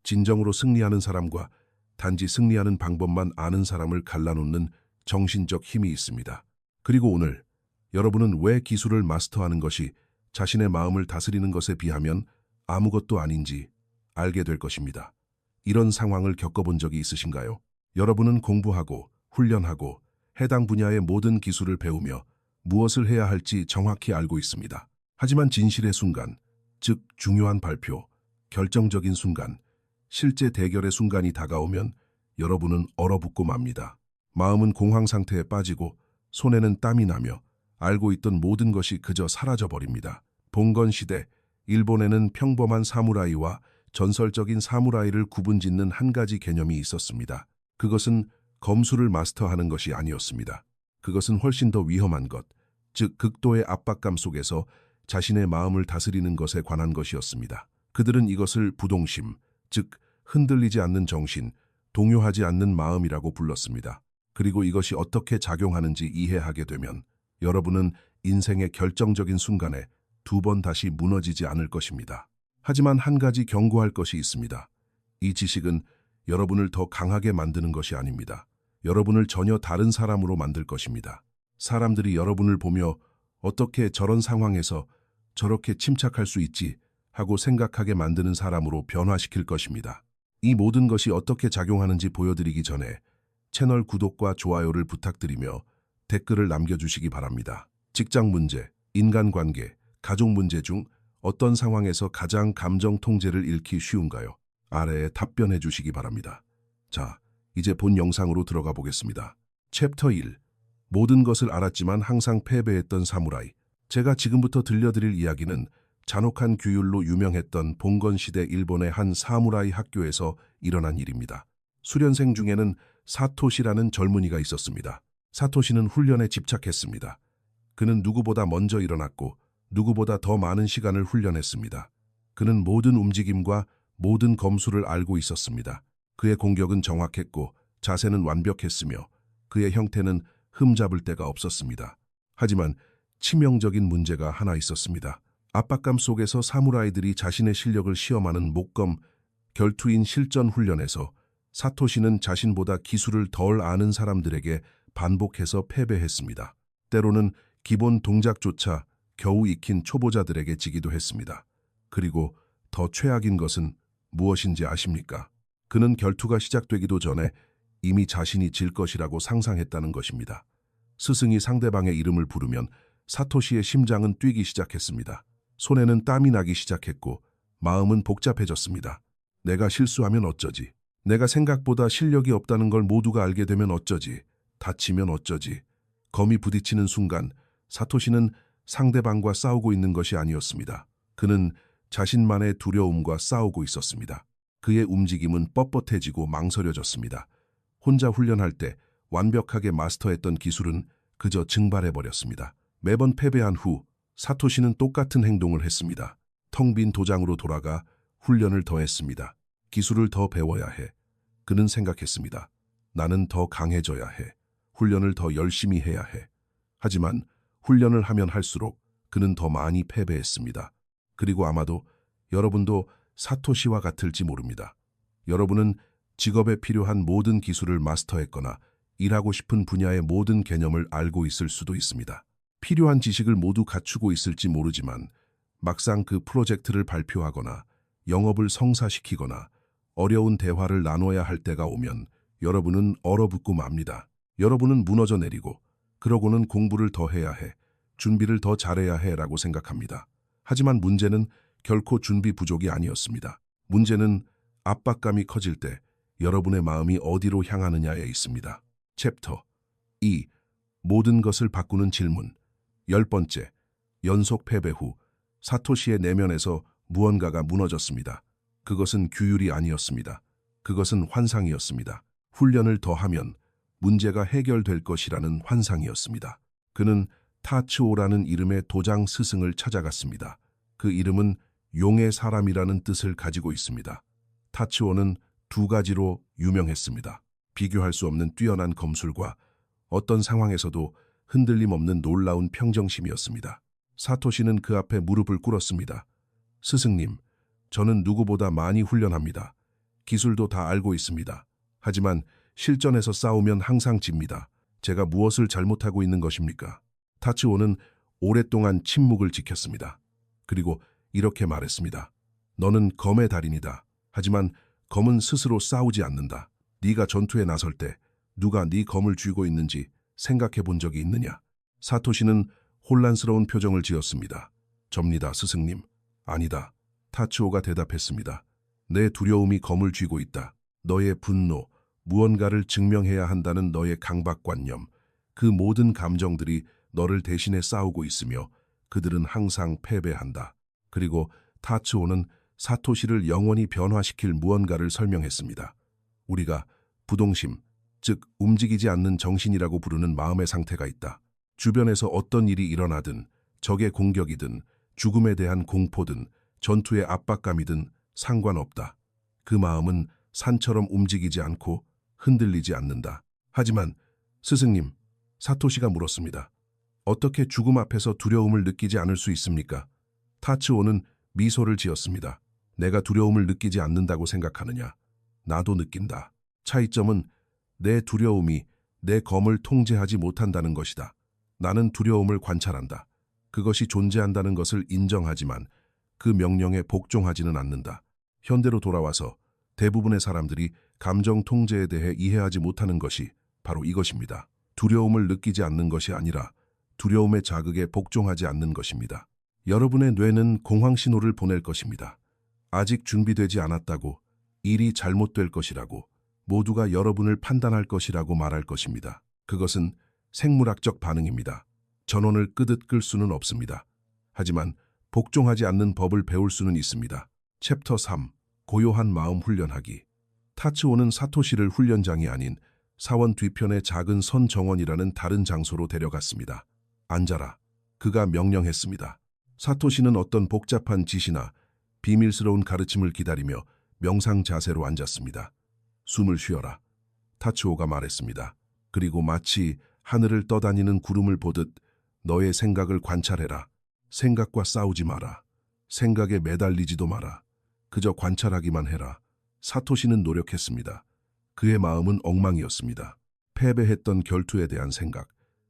진정으로 승리하는 사람과 단지 승리하는 방법만 아는 사람을 갈라놓는 정신적 힘이 있습니다. 그리고 오늘 여러분은 왜 기술을 마스터하는 것이 자신의 마음을 다스리는 것에 비하면 아무것도 아닌지 알게 될 것입니다. 이런 상황을 겪어본 적이 있으신가요? 여러분은 공부하고 훈련하고 해당 분야의 모든 기술을 배우며 무엇을 해야 할지 정확히 알고 있습니다. 하지만 진실의 순간, 즉 중요한 발표, 결정적인 순간, 실제 대결의 순간이 다가오면 여러분은 얼어붙고 맙니다. 마음은 공황 상태에 빠지고 손에는 땀이 나며 알고 있던 모든 것이 그저 사라져버립니다. 봉건 시대, 일본에는 평범한 사무라이와 전설적인 사무라이를 구분짓는 한 가지 개념이 있었습니다. 그것은 검술을 마스터하는 것이 아니었습니다. 그것은 훨씬 더 위험한 것, 즉 극도의 압박감 속에서 자신의 마음을 다스리는 것에 관한 것이었습니다. 그들은 이것을 부동심, 즉 흔들리지 않는 정신, 동요하지 않는 마음이라고 불렀습니다. 그리고 이것이 어떻게 작용하는지 이해하게 되면 여러분은 인생의 결정적인 순간에 두 번 다시 무너지지 않을 것입니다. 하지만 한 가지 경고할 것이 있습니다. 이 지식은 여러분을 더 강하게 만드는 것이 아닙니다. 여러분을 전혀 다른 사람으로 만들 것입니다. 사람들이 여러분을 보며 어떻게 저런 상황에서 저렇게 침착할 수 있지 하고 생각하게 만드는 사람으로 변화시킬 것입니다. 이 모든 것이 어떻게 작용하는지 보여드리기 전에 채널 구독과 좋아요를 부탁드리며 댓글을 남겨주시기 바랍니다. 직장 문제, 인간관계, 가족 문제 중 어떤 상황에서 가장 감정 통제를 잃기 쉬운가요? 아래에 답변해 주시기 바랍니다. 자, 이제 본 영상으로 들어가 보겠습니다. 챕터 1. 모든 것을 알았지만 항상 패배했던 사무라이. 제가 지금부터 들려드릴 이야기는 잔혹한 규율로 유명했던 봉건시대 일본의 한 사무라이 학교에서 일어난 일입니다. 수련생 중에는 사토시라는 젊은이가 있었습니다. 사토시는 훈련에 집착했습니다. 그는 누구보다 먼저 일어났고 누구보다 더 많은 시간을 훈련했습니다. 그는 모든 움직임과 모든 검술을 알고 있었습니다. 그의 공격은 정확했고 자세는 완벽했으며 그의 형태는 흠잡을 데가 없었습니다. 하지만 치명적인 문제가 하나 있었습니다. 압박감 속에서 사무라이들이 자신의 실력을 시험하는 목검, 결투인 실전 훈련에서 사토시는 자신보다 기술을 덜 아는 사람들에게 반복해서 패배했습니다. 때로는 기본 동작조차 겨우 익힌 초보자들에게 지기도 했습니다. 그리고 더 최악인 것은 무엇인지 아십니까? 그는 결투가 시작되기도 전에 이미 자신이 질 것이라고 상상했다는 것입니다. 스승이 상대방의 이름을 부르면 사토시의 심장은 뛰기 시작했습니다. 손에는 땀이 나기 시작했고 마음은 복잡해졌습니다. 내가 실수하면 어쩌지? 내가 생각보다 실력이 없다는 걸 모두가 알게 되면 어쩌지? 다치면 어쩌지? 검이 부딪히는 순간 사토시는 상대방과 싸우고 있는 것이 아니었습니다. 그는 자신만의 두려움과 싸우고 있었습니다. 그의 움직임은 뻣뻣해지고 망설여졌습니다. 혼자 훈련할 때 완벽하게 마스터했던 기술은 그저 증발해버렸습니다. 매번 패배한 후 사토시는 똑같은 행동을 했습니다. 텅 빈 도장으로 돌아가 훈련을 더 했습니다. 기술을 더 배워야 해. 그는 생각했습니다. 나는 더 강해져야 해. 훈련을 더 열심히 해야 해. 하지만 훈련을 하면 할수록 그는 더 많이 패배했습니다. 그리고 아마도 여러분도 사토시와 같을지 모릅니다. 여러분은 직업에 필요한 모든 기술을 마스터했거나 일하고 싶은 분야의 모든 개념을 알고 있을 수도 있습니다. 필요한 지식을 모두 갖추고 있을지 모르지만 막상 그 프로젝트를 발표하거나 영업을 성사시키거나 어려운 대화를 나눠야 할 때가 오면 여러분은 얼어붙고 맙니다. 여러분은 무너져 내리고 그러고는 공부를 더 해야 해, 준비를 더 잘해야 해라고 생각합니다. 하지만 문제는 결코 준비 부족이 아니었습니다. 문제는 압박감이 커질 때 여러분의 마음이 어디로 향하느냐에 있습니다. 챕터 2. 모든 것을 바꾸는 질문. 10번째, 연속 패배 후 사토시의 내면에서 무언가가 무너졌습니다. 그것은 규율이 아니었습니다. 그것은 환상이었습니다. 훈련을 더하면 문제가 해결될 것이라는 환상이었습니다. 그는 타츠오라는 이름의 도장 스승을 찾아갔습니다. 그 이름은 용의 사람이라는 뜻을 가지고 있습니다. 타츠오는 두 가지로 유명했습니다. 비교할 수 없는 뛰어난 검술과 어떤 상황에서도 흔들림 없는 놀라운 평정심이었습니다. 사토시는 그 앞에 무릎을 꿇었습니다. 스승님, 저는 누구보다 많이 훈련합니다. 기술도 다 알고 있습니다. 하지만 실전에서 싸우면 항상 집니다. 제가 무엇을 잘못하고 있는 것입니까? 타츠오는 오랫동안 침묵을 지켰습니다. 그리고 이렇게 말했습니다. 너는 검의 달인이다. 하지만 검은 스스로 싸우지 않는다. 네가 전투에 나설 때 누가 네 검을 쥐고 있는지 생각해 본 적이 있느냐? 사토시는 혼란스러운 표정을 지었습니다. 접니다, 스승님. 아니다. 타츠오가 대답했습니다. 내 두려움이 검을 쥐고 있다. 너의 분노, 무언가를 증명해야 한다는 너의 강박관념, 그 모든 감정들이 너를 대신해 싸우고 있으며 그들은 항상 패배한다. 그리고 타츠오는 사토시를 영원히 변화시킬 무언가를 설명했습니다. 우리가 부동심, 즉 움직이지 않는 정신이라고 부르는 마음의 상태가 있다. 주변에서 어떤 일이 일어나든, 적의 공격이든, 죽음에 대한 공포든, 전투의 압박감이든 상관없다. 그 마음은 산처럼 움직이지 않고 흔들리지 않는다. 하지만 스승님, 사토시가 물었습니다. 어떻게 죽음 앞에서 두려움을 느끼지 않을 수 있습니까? 타츠오는 미소를 지었습니다. 내가 두려움을 느끼지 않는다고 생각하느냐? 나도 느낀다. 차이점은 내 두려움이 내 검을 통제하지 못한다는 것이다. 나는 두려움을 관찰한다. 그것이 존재한다는 것을 인정하지만 그 명령에 복종하지는 않는다. 현대로 돌아와서 대부분의 사람들이 감정 통제에 대해 이해하지 못하는 것이 바로 이것입니다. 두려움을 느끼지 않는 것이 아니라 두려움의 자극에 복종하지 않는 것입니다. 여러분의 뇌는 공황 신호를 보낼 것입니다. 아직 준비되지 않았다고, 일이 잘못될 것이라고, 모두가 여러분을 판단할 것이라고 말할 것입니다. 그것은 생물학적 반응입니다. 전원을 끄듯 끌 수는 없습니다. 하지만 복종하지 않는 법을 배울 수는 있습니다. 챕터 3. 고요한 마음 훈련하기. 타츠오는 사토시를 훈련장이 아닌 사원 뒤편의 작은 선 정원이라는 다른 장소로 데려갔습니다. 앉아라. 그가 명령했습니다. 사토시는 어떤 복잡한 지시나 비밀스러운 가르침을 기다리며 명상 자세로 앉았습니다. 숨을 쉬어라. 타츠오가 말했습니다. 그리고 마치 하늘을 떠다니는 구름을 보듯 너의 생각을 관찰해라. 생각과 싸우지 마라. 생각에 매달리지도 마라. 그저 관찰하기만 해라. 사토시는 노력했습니다. 그의 마음은 엉망이었습니다. 패배했던 결투에 대한 생각,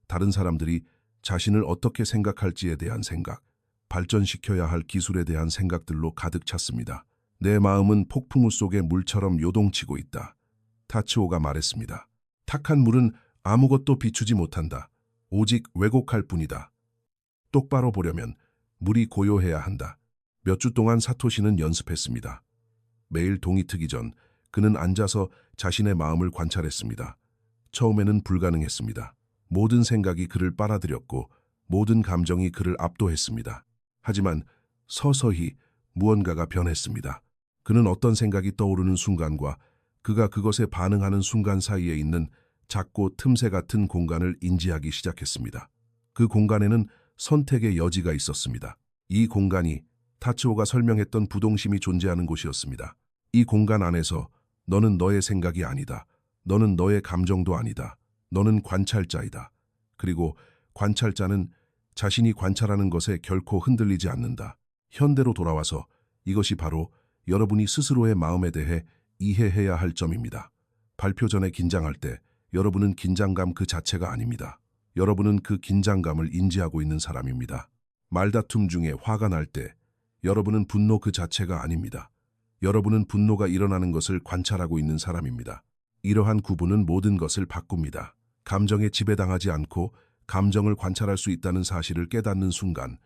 다른 사람들이 자신을 어떻게 생각할지에 대한 생각, 발전시켜야 할 기술에 대한 생각들로 가득 찼습니다. 내 마음은 폭풍우 속의 물처럼 요동치고 있다. 타츠오가 말했습니다. 탁한 물은 아무것도 비추지 못한다. 오직 왜곡할 뿐이다. 똑바로 보려면 물이 고요해야 한다. 몇 주 동안 사토시는 연습했습니다. 매일 동이 트기 전 그는 앉아서 자신의 마음을 관찰했습니다. 처음에는 불가능했습니다. 모든 생각이 그를 빨아들였고 모든 감정이 그를 압도했습니다. 하지만 서서히 무언가가 변했습니다. 그는 어떤 생각이 떠오르는 순간과 그가 그것에 반응하는 순간 사이에 있는 작고 틈새 같은 공간을 인지하기 시작했습니다. 그 공간에는 선택의 여지가 있었습니다. 이 공간이 타츠오가 설명했던 부동심이 존재하는 곳이었습니다. 이 공간 안에서 너는 너의 생각이 아니다. 너는 너의 감정도 아니다. 너는 관찰자이다. 그리고 관찰자는 자신이 관찰하는 것에 결코 흔들리지 않는다. 현대로 돌아와서 이것이 바로 여러분이 스스로의 마음에 대해 이해해야 할 점입니다. 발표 전에 긴장할 때 여러분은 긴장감 그 자체가 아닙니다. 여러분은 그 긴장감을 인지하고 있는 사람입니다. 말다툼 중에 화가 날 때 여러분은 분노 그 자체가 아닙니다. 여러분은 분노가 일어나는 것을 관찰하고 있는 사람입니다. 이러한 구분은 모든 것을 바꿉니다. 감정에 지배당하지 않고 감정을 관찰할 수 있다는 사실을 깨닫는 순간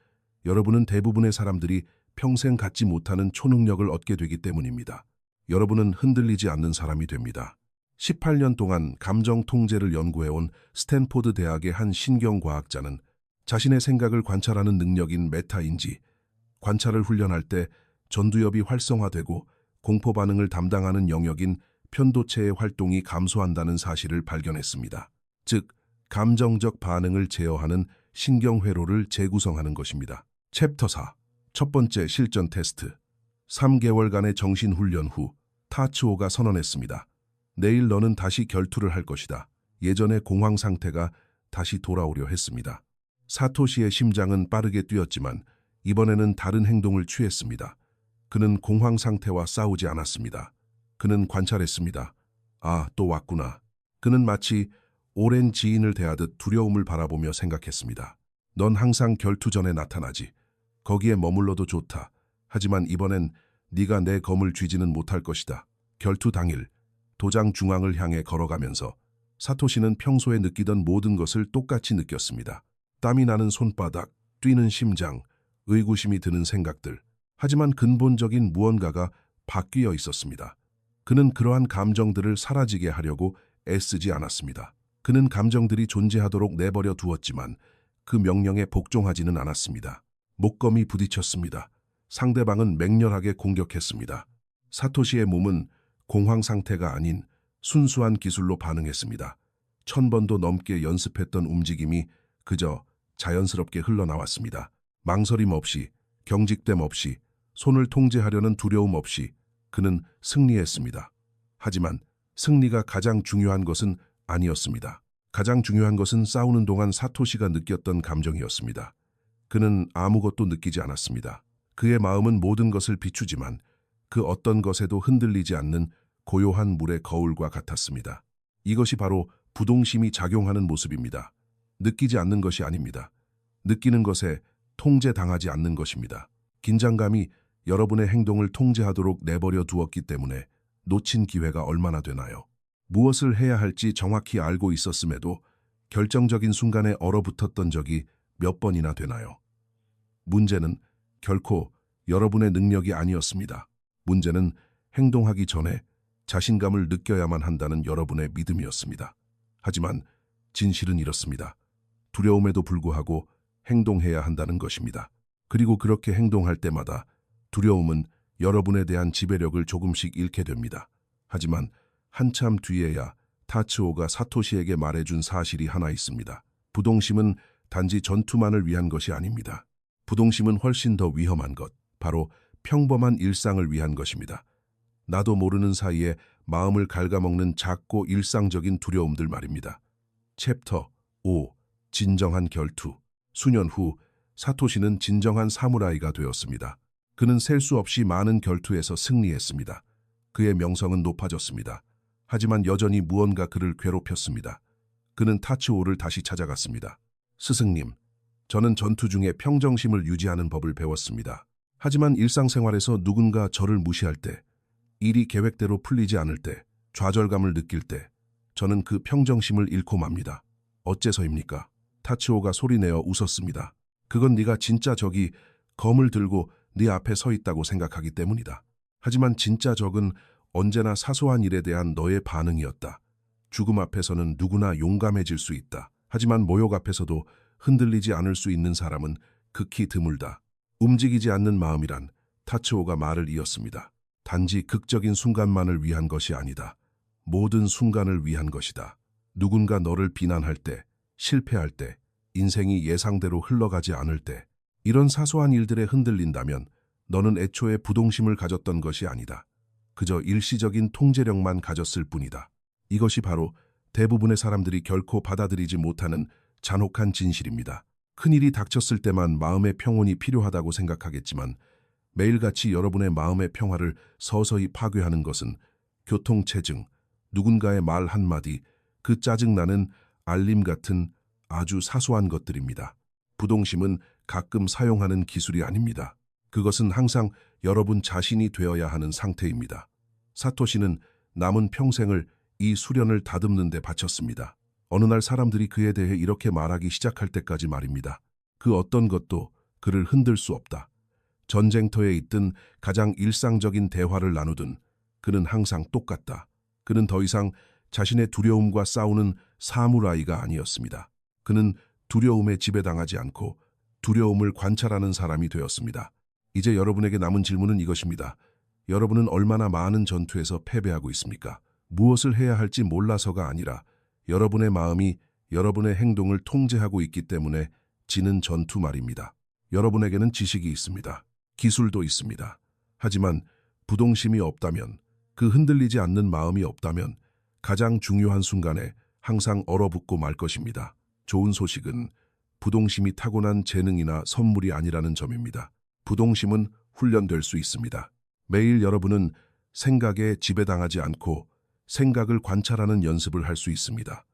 여러분은 대부분의 사람들이 평생 갖지 못하는 초능력을 얻게 되기 때문입니다. 여러분은 흔들리지 않는 사람이 됩니다. 18년 동안 감정 통제를 연구해온 스탠포드 대학의 한 신경과학자는 자신의 생각을 관찰하는 능력인 메타인지, 관찰을 훈련할 때 전두엽이 활성화되고 공포 반응을 담당하는 영역인 편도체의 활동이 감소한다는 사실을 발견했습니다. 즉, 감정적 반응을 제어하는 신경회로를 재구성하는 것입니다. 챕터 4. 첫 번째 실전 테스트. 3개월간의 정신훈련 후 타츠오가 선언했습니다. 내일 너는 다시 결투를 할 것이다. 예전의 공황 상태가 다시 돌아오려 했습니다. 사토시의 심장은 빠르게 뛰었지만 이번에는 다른 행동을 취했습니다. 그는 공황 상태와 싸우지 않았습니다. 그는 관찰했습니다. 아, 또 왔구나. 그는 마치 오랜 지인을 대하듯 두려움을 바라보며 생각했습니다. 넌 항상 결투 전에 나타나지. 거기에 머물러도 좋다. 하지만 이번엔 네가 내 검을 쥐지는 못할 것이다. 결투 당일 도장 중앙을 향해 걸어가면서 사토시는 평소에 느끼던 모든 것을 똑같이 느꼈습니다. 땀이 나는 손바닥, 뛰는 심장, 의구심이 드는 생각들. 하지만 근본적인 무언가가 바뀌어 있었습니다. 그는 그러한 감정들을 사라지게 하려고 애쓰지 않았습니다. 그는 감정들이 존재하도록 내버려 두었지만 그 명령에 복종하지는 않았습니다. 목검이 부딪혔습니다. 상대방은 맹렬하게 공격했습니다. 사토시의 몸은 공황 상태가 아닌 순수한 기술로 반응했습니다. 1000번도 넘게 연습했던 움직임이 그저 자연스럽게 흘러나왔습니다. 망설임 없이, 경직됨 없이, 손을 통제하려는 두려움 없이 그는 승리했습니다. 하지만 승리가 가장 중요한 것은 아니었습니다. 가장 중요한 것은 싸우는 동안 사토시가 느꼈던 감정이었습니다. 그는 아무것도 느끼지 않았습니다. 그의 마음은 모든 것을 비추지만 그 어떤 것에도 흔들리지 않는 고요한 물의 거울과 같았습니다. 이것이 바로 부동심이 작용하는 모습입니다. 느끼지 않는 것이 아닙니다. 느끼는 것에 통제당하지 않는 것입니다. 긴장감이 여러분의 행동을 통제하도록 내버려 두었기 때문에 놓친 기회가 얼마나 되나요? 무엇을 해야 할지 정확히 알고 있었음에도 결정적인 순간에 얼어붙었던 적이 몇 번이나 되나요? 문제는 결코 여러분의 능력이 아니었습니다. 문제는 행동하기 전에 자신감을 느껴야만 한다는 여러분의 믿음이었습니다. 하지만 진실은 이렇습니다. 두려움에도 불구하고 행동해야 한다는 것입니다. 그리고 그렇게 행동할 때마다 두려움은 여러분에 대한 지배력을 조금씩 잃게 됩니다. 하지만 한참 뒤에야 타츠오가 사토시에게 말해준 사실이 하나 있습니다. 부동심은 단지 전투만을 위한 것이 아닙니다. 부동심은 훨씬 더 위험한 것, 바로 평범한 일상을 위한 것입니다. 나도 모르는 사이에 마음을 갉아먹는 작고 일상적인 두려움들 말입니다. 챕터 5. 진정한 결투. 수년 후 사토시는 진정한 사무라이가 되었습니다. 그는 셀 수 없이 많은 결투에서 승리했습니다. 그의 명성은 높아졌습니다. 하지만 여전히 무언가 그를 괴롭혔습니다. 그는 타츠오를 다시 찾아갔습니다. 스승님, 저는 전투 중에 평정심을 유지하는 법을 배웠습니다. 하지만 일상생활에서 누군가 저를 무시할 때, 일이 계획대로 풀리지 않을 때, 좌절감을 느낄 때, 저는 그 평정심을 잃고 맙니다. 어째서입니까? 타츠오가 소리내어 웃었습니다. 그건 네가 진짜 적이 검을 들고 네 앞에 서 있다고 생각하기 때문이다. 하지만 진짜 적은 언제나 사소한 일에 대한 너의 반응이었다. 죽음 앞에서는 누구나 용감해질 수 있다. 하지만 모욕 앞에서도 흔들리지 않을 수 있는 사람은 극히 드물다. 움직이지 않는 마음이란, 타츠오가 말을 이었습니다. 단지 극적인 순간만을 위한 것이 아니다. 모든 순간을 위한 것이다. 누군가 너를 비난할 때, 실패할 때, 인생이 예상대로 흘러가지 않을 때, 이런 사소한 일들에 흔들린다면 너는 애초에 부동심을 가졌던 것이 아니다. 그저 일시적인 통제력만 가졌을 뿐이다. 이것이 바로 대부분의 사람들이 결코 받아들이지 못하는 잔혹한 진실입니다. 큰일이 닥쳤을 때만 마음의 평온이 필요하다고 생각하겠지만 매일같이 여러분의 마음의 평화를 서서히 파괴하는 것은 교통체증, 누군가의 말 한마디, 그 짜증나는 알림 같은 아주 사소한 것들입니다. 부동심은 가끔 사용하는 기술이 아닙니다. 그것은 항상 여러분 자신이 되어야 하는 상태입니다. 사토시는 남은 평생을 이 수련을 다듬는 데 바쳤습니다. 어느 날 사람들이 그에 대해 이렇게 말하기 시작할 때까지 말입니다. 그 어떤 것도 그를 흔들 수 없다. 전쟁터에 있든 가장 일상적인 대화를 나누든 그는 항상 똑같다. 그는 더 이상 자신의 두려움과 싸우는 사무라이가 아니었습니다. 그는 두려움에 지배당하지 않고 두려움을 관찰하는 사람이 되었습니다. 이제 여러분에게 남은 질문은 이것입니다. 여러분은 얼마나 많은 전투에서 패배하고 있습니까? 무엇을 해야 할지 몰라서가 아니라 여러분의 마음이 여러분의 행동을 통제하고 있기 때문에 지는 전투 말입니다. 여러분에게는 지식이 있습니다. 기술도 있습니다. 하지만 부동심이 없다면, 그 흔들리지 않는 마음이 없다면 가장 중요한 순간에 항상 얼어붙고 말 것입니다. 좋은 소식은 부동심이 타고난 재능이나 선물이 아니라는 점입니다. 부동심은 훈련될 수 있습니다. 매일 여러분은 생각에 지배당하지 않고 생각을 관찰하는 연습을 할 수 있습니다.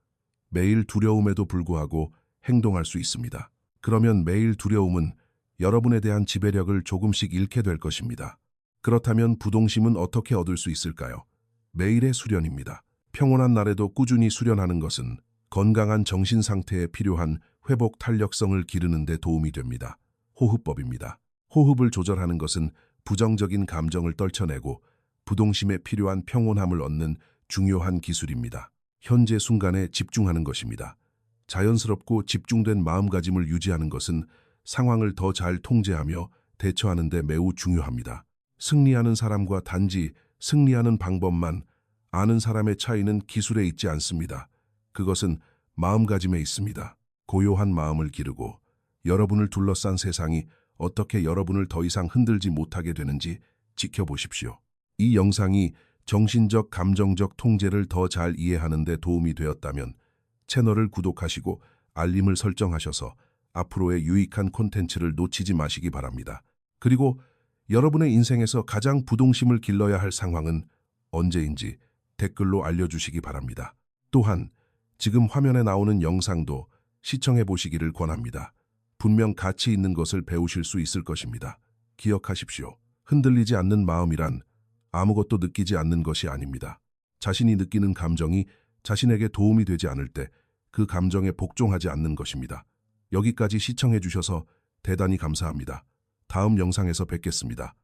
매일 두려움에도 불구하고 행동할 수 있습니다. 그러면 매일 두려움은 여러분에 대한 지배력을 조금씩 잃게 될 것입니다. 그렇다면 부동심은 어떻게 얻을 수 있을까요? 매일의 수련입니다. 평온한 날에도 꾸준히 수련하는 것은 건강한 정신 상태에 필요한 회복 탄력성을 기르는 데 도움이 됩니다. 호흡법입니다. 호흡을 조절하는 것은 부정적인 감정을 떨쳐내고 부동심에 필요한 평온함을 얻는 중요한 기술입니다. 현재 순간에 집중하는 것입니다. 자연스럽고 집중된 마음가짐을 유지하는 것은 상황을 더 잘 통제하며 대처하는 데 매우 중요합니다. 승리하는 사람과 단지 승리하는 방법만 아는 사람의 차이는 기술에 있지 않습니다. 그것은 마음가짐에 있습니다. 고요한 마음을 기르고 여러분을 둘러싼 세상이 어떻게 여러분을 더 이상 흔들지 못하게 되는지 지켜보십시오. 이 영상이 정신적, 감정적 통제를 더 잘 이해하는 데 도움이 되었다면 채널을 구독하시고 알림을 설정하셔서 앞으로의 유익한 콘텐츠를 놓치지 마시기 바랍니다. 그리고 여러분의 인생에서 가장 부동심을 길러야 할 상황은 언제인지 댓글로 알려주시기 바랍니다. 또한 지금 화면에 나오는 영상도 시청해 보시기를 권합니다. 분명 가치 있는 것을 배우실 수 있을 것입니다. 기억하십시오. 흔들리지 않는 마음이란 아무것도 느끼지 않는 것이 아닙니다. 자신이 느끼는 감정이 자신에게 도움이 되지 않을 때 그 감정에 복종하지 않는 것입니다. 여기까지 시청해 주셔서 대단히 감사합니다. 다음 영상에서 뵙겠습니다.